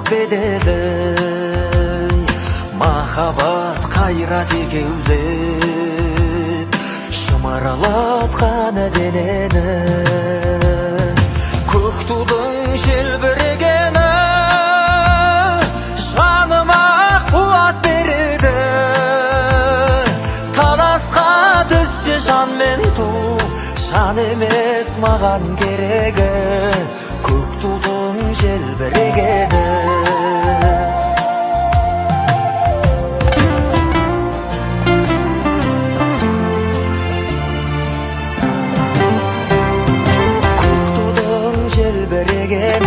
bedeli махаббат қайрат екеулеп шымырлатқан денені көк тудың желбірегені жаныма қуат береді таласқа түссе жан мен ту жан емес маған керегі көк тудың желбірегені желбіреген